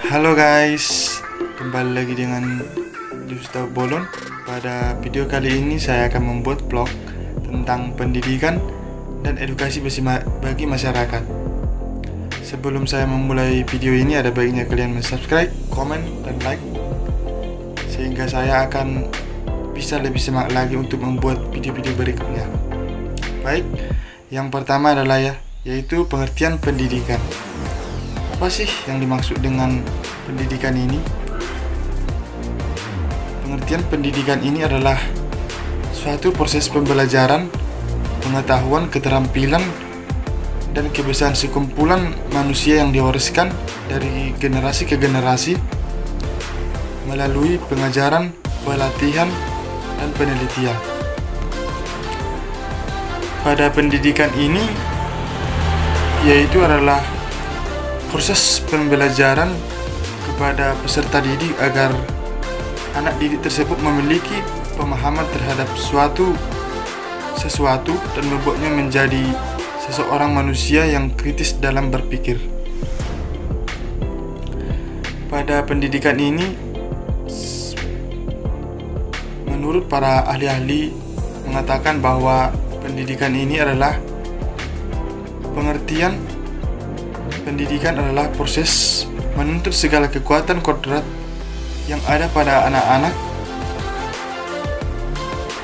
Halo guys, kembali lagi dengan Gustavo Bolon. Pada video kali ini saya akan membuat vlog tentang pendidikan dan edukasi bagi masyarakat. Sebelum saya memulai video ini, ada baiknya kalian subscribe, komen, dan like, sehingga saya akan bisa lebih semangat lagi untuk membuat video-video berikutnya. Baik, yang pertama adalah yaitu pengertian pendidikan. Apa sih yang dimaksud dengan pendidikan ini? Pengertian pendidikan ini adalah suatu proses pembelajaran, pengetahuan, keterampilan, dan kebiasaan sekumpulan manusia yang diwariskan dari generasi ke generasi melalui pengajaran, pelatihan, dan penelitian. Pada pendidikan ini, yaitu adalah proses pembelajaran kepada peserta didik agar anak didik tersebut memiliki pemahaman terhadap sesuatu dan membuatnya menjadi seseorang manusia yang kritis dalam berpikir. Pada pendidikan ini, menurut para ahli-ahli mengatakan bahwa pendidikan ini adalah pendidikan adalah proses menuntut segala kekuatan kodrat yang ada pada anak-anak,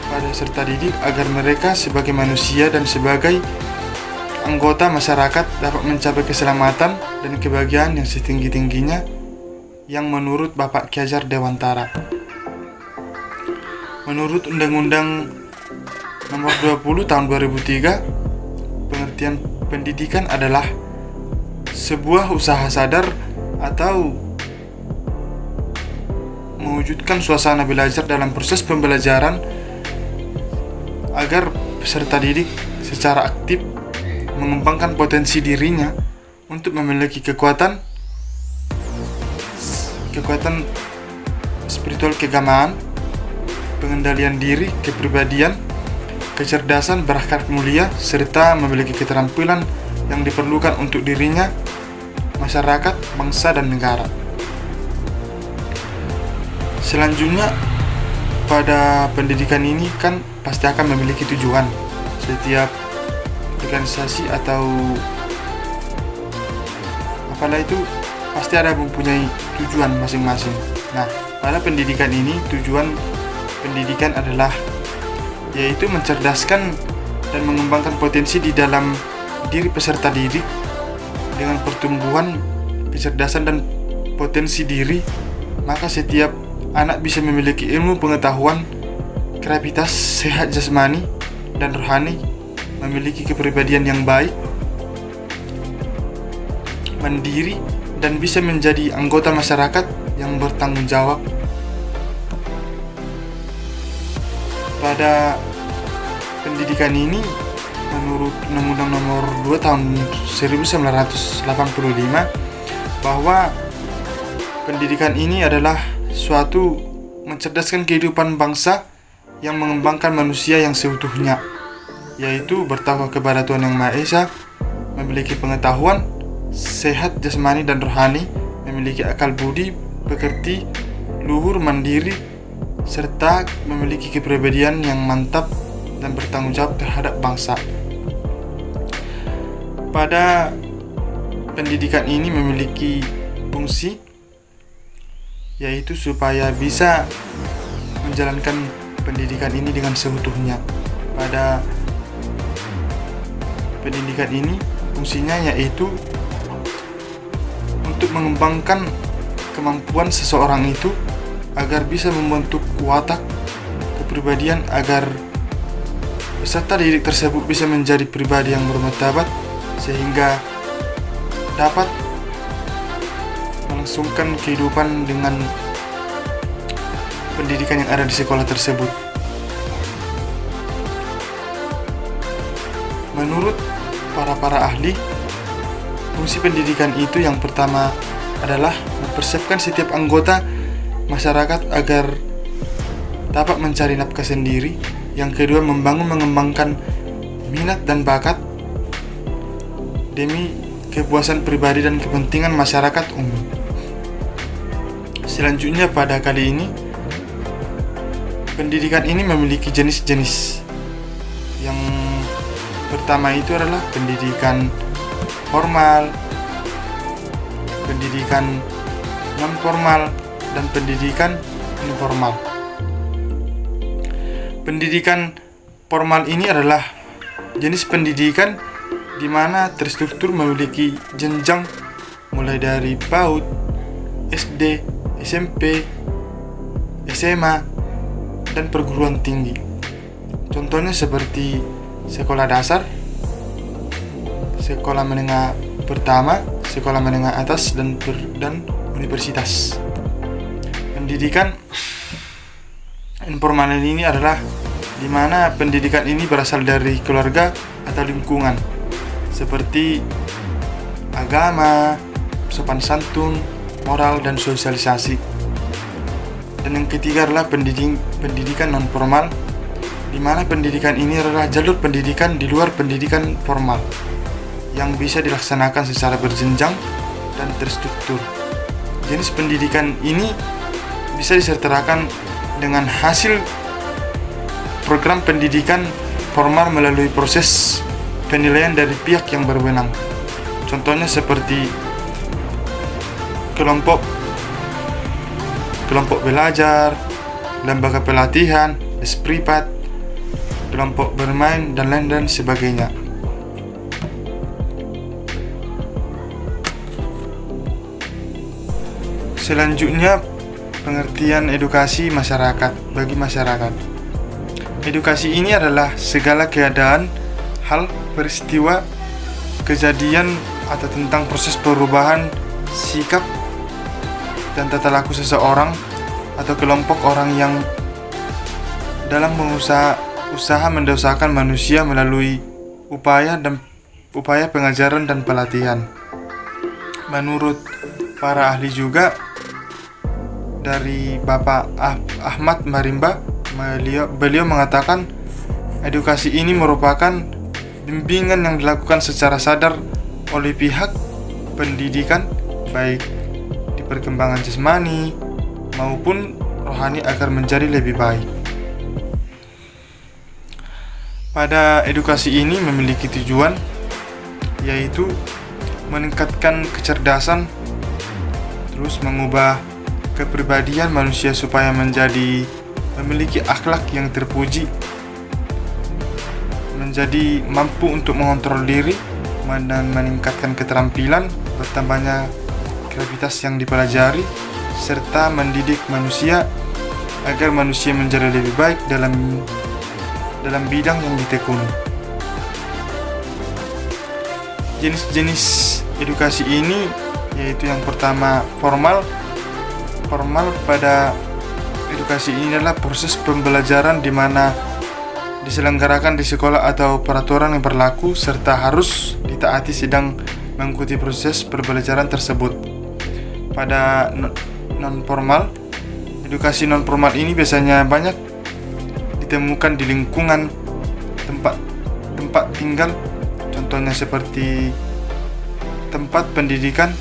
pada serta didik agar mereka sebagai manusia dan sebagai anggota masyarakat dapat mencapai keselamatan dan kebahagiaan yang setinggi-tingginya yang menurut Bapak Ki Hajar Dewantara. Menurut Undang-Undang Nomor 20 Tahun 2003, pengertian pendidikan adalah sebuah usaha sadar atau mewujudkan suasana belajar dalam proses pembelajaran agar peserta didik secara aktif mengembangkan potensi dirinya untuk memiliki kekuatan spiritual, keagamaan, pengendalian diri, kepribadian, kecerdasan, berakhlak mulia, serta memiliki keterampilan yang diperlukan untuk dirinya, masyarakat, bangsa, dan negara. Selanjutnya, pada pendidikan ini kan pasti akan memiliki tujuan. Setiap organisasi atau apalah itu pasti ada mempunyai tujuan masing-masing. Nah, pada pendidikan ini tujuan pendidikan adalah yaitu mencerdaskan dan mengembangkan potensi di dalam diri peserta didik dengan pertumbuhan kecerdasan dan potensi diri, maka setiap anak bisa memiliki ilmu pengetahuan, kreativitas, sehat jasmani dan rohani, memiliki kepribadian yang baik, mandiri, dan bisa menjadi anggota masyarakat yang bertanggung jawab. Pada pendidikan ini, menurut Undang-Undang Nomor 2 Tahun 1985, bahwa pendidikan ini adalah suatu mencerdaskan kehidupan bangsa yang mengembangkan manusia yang seutuhnya, yaitu bertakwa kepada Tuhan Yang Maha Esa, memiliki pengetahuan, sehat jasmani dan rohani, memiliki akal budi, pekerti, luhur, mandiri, serta memiliki kepribadian yang mantap dan bertanggung jawab terhadap bangsa. Pada pendidikan ini memiliki fungsi yaitu supaya bisa menjalankan pendidikan ini dengan seutuhnya. Pada pendidikan ini fungsinya yaitu untuk mengembangkan kemampuan seseorang itu agar bisa membentuk watak kepribadian agar peserta didik tersebut bisa menjadi pribadi yang bermartabat sehingga dapat melangsungkan kehidupan dengan pendidikan yang ada di sekolah tersebut. Menurut para ahli, fungsi pendidikan itu yang pertama adalah mempersiapkan setiap anggota masyarakat agar dapat mencari nafkah sendiri. Yang kedua, mengembangkan minat dan bakat demi kepuasan pribadi dan kepentingan masyarakat umum. Selanjutnya pada kali ini, pendidikan ini memiliki jenis-jenis. Yang pertama itu adalah pendidikan formal, pendidikan non formal, dan pendidikan informal. Pendidikan formal ini adalah jenis pendidikan di mana terstruktur memiliki jenjang mulai dari PAUD, SD, SMP, SMA, dan perguruan tinggi. Contohnya seperti sekolah dasar, sekolah menengah pertama, sekolah menengah atas, dan universitas. Pendidikan informal ini adalah di mana pendidikan ini berasal dari keluarga atau lingkungan, seperti agama, sopan santun, moral, dan sosialisasi. Dan yang ketiga adalah pendidikan non formal, di mana pendidikan ini adalah jalur pendidikan di luar pendidikan formal yang bisa dilaksanakan secara berjenjang dan terstruktur. Jenis pendidikan ini bisa disertakan dengan hasil program pendidikan formal melalui proses penilaian dari pihak yang berwenang. Contohnya seperti kelompok belajar, lembaga pelatihan, les privat, kelompok bermain, dan lain sebagainya. Selanjutnya, pengertian edukasi masyarakat bagi masyarakat. Edukasi ini adalah segala keadaan, hal, peristiwa, kejadian, atau tentang proses perubahan sikap dan tata laku seseorang atau kelompok orang yang dalam usaha mendosakan manusia melalui upaya pengajaran dan pelatihan. Menurut para ahli juga, dari Bapak Ahmad Marimba, beliau mengatakan edukasi ini merupakan bimbingan yang dilakukan secara sadar oleh pihak pendidikan, baik di perkembangan jasmani maupun rohani agar menjadi lebih baik. Pada edukasi ini memiliki tujuan, yaitu meningkatkan kecerdasan, terus mengubah kepribadian manusia supaya memiliki akhlak yang terpuji, menjadi mampu untuk mengontrol diri, dan meningkatkan keterampilan, bertambahnya kreativitas yang dipelajari, serta mendidik manusia agar manusia menjadi lebih baik dalam bidang yang ditekuni. Jenis-jenis edukasi ini yaitu yang pertama formal. Formal pada edukasi ini adalah proses pembelajaran di mana diselenggarakan di sekolah atau peraturan yang berlaku serta harus ditaati sedang mengikuti proses pembelajaran tersebut. Pada non-formal, edukasi non-formal ini biasanya banyak ditemukan di lingkungan tempat tinggal, contohnya seperti tempat pendidikan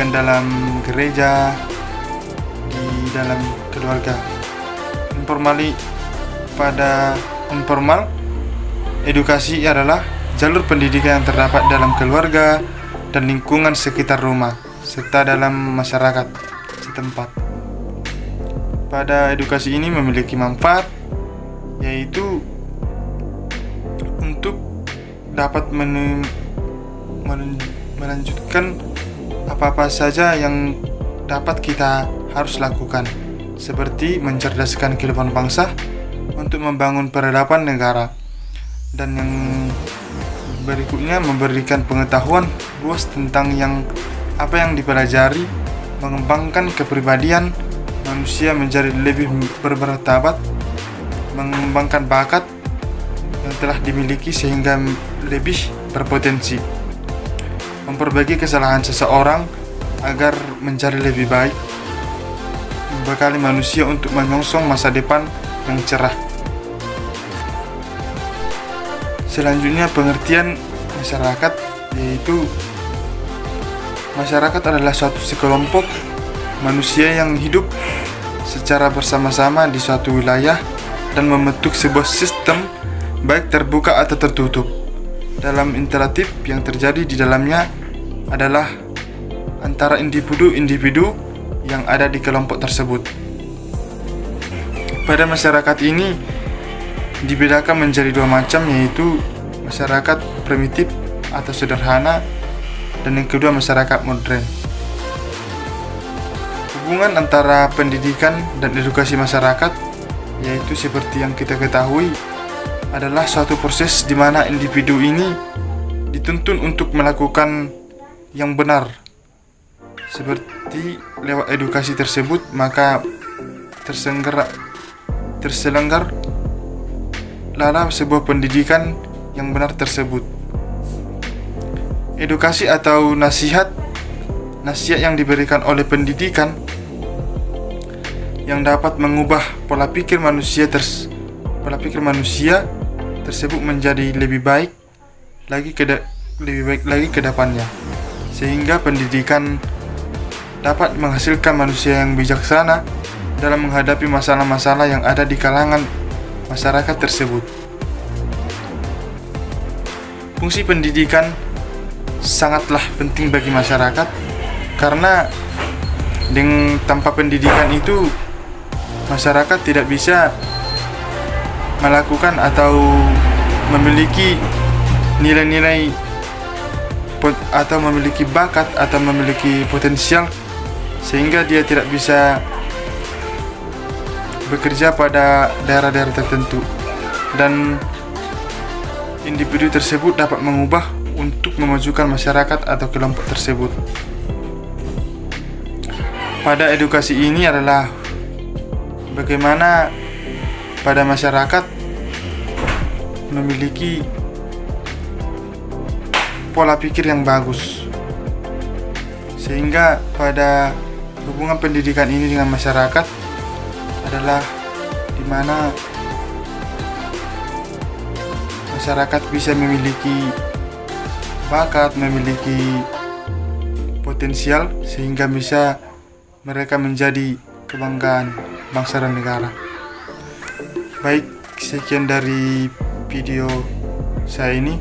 dalam gereja, di dalam keluarga. Pada informal, edukasi adalah jalur pendidikan yang terdapat dalam keluarga dan lingkungan sekitar rumah, serta dalam masyarakat setempat. Pada edukasi ini memiliki manfaat, yaitu untuk dapat melanjutkan apa-apa saja yang dapat kita harus lakukan, seperti mencerdaskan kehidupan bangsa untuk membangun peradaban negara, dan yang berikutnya memberikan pengetahuan luas tentang apa yang dipelajari, mengembangkan kepribadian manusia menjadi lebih bermartabat, mengembangkan bakat yang telah dimiliki sehingga lebih berpotensi, memperbaiki kesalahan seseorang agar menjadi lebih baik, membekali manusia untuk menyongsong masa depan yang cerah. Selanjutnya pengertian masyarakat, yaitu masyarakat adalah suatu sekelompok manusia yang hidup secara bersama-sama di suatu wilayah dan membentuk sebuah sistem baik terbuka atau tertutup. Dalam interaktif yang terjadi di dalamnya adalah antara individu-individu yang ada di kelompok tersebut. Pada masyarakat ini dibedakan menjadi dua macam, yaitu masyarakat primitif atau sederhana dan yang kedua masyarakat modern. Hubungan antara pendidikan dan edukasi masyarakat, yaitu seperti yang kita ketahui, adalah suatu proses di mana individu ini dituntun untuk melakukan yang benar. Seperti lewat edukasi tersebut, maka terselenggarlah sebuah pendidikan yang benar tersebut. Edukasi atau nasihat yang diberikan oleh pendidikan yang dapat mengubah pola pikir manusia tersebut menjadi lebih baik lagi ke depannya, sehingga pendidikan dapat menghasilkan manusia yang bijaksana dalam menghadapi masalah-masalah yang ada di kalangan masyarakat tersebut. Fungsi pendidikan sangatlah penting bagi masyarakat, karena tanpa pendidikan itu masyarakat tidak bisa melakukan atau memiliki nilai-nilai atau memiliki bakat atau memiliki potensial, sehingga dia tidak bisa bekerja pada daerah-daerah tertentu, dan individu tersebut dapat mengubah untuk memajukan masyarakat atau kelompok tersebut. Pada edukasi ini adalah bagaimana pada masyarakat memiliki pola pikir yang bagus, sehingga pada hubungan pendidikan ini dengan masyarakat adalah di mana masyarakat bisa memiliki bakat, memiliki potensial, sehingga bisa mereka menjadi kebanggaan bangsa dan negara. Baik, sekian dari video saya ini.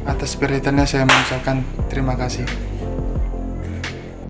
Atas perhatiannya saya mengucapkan terima kasih.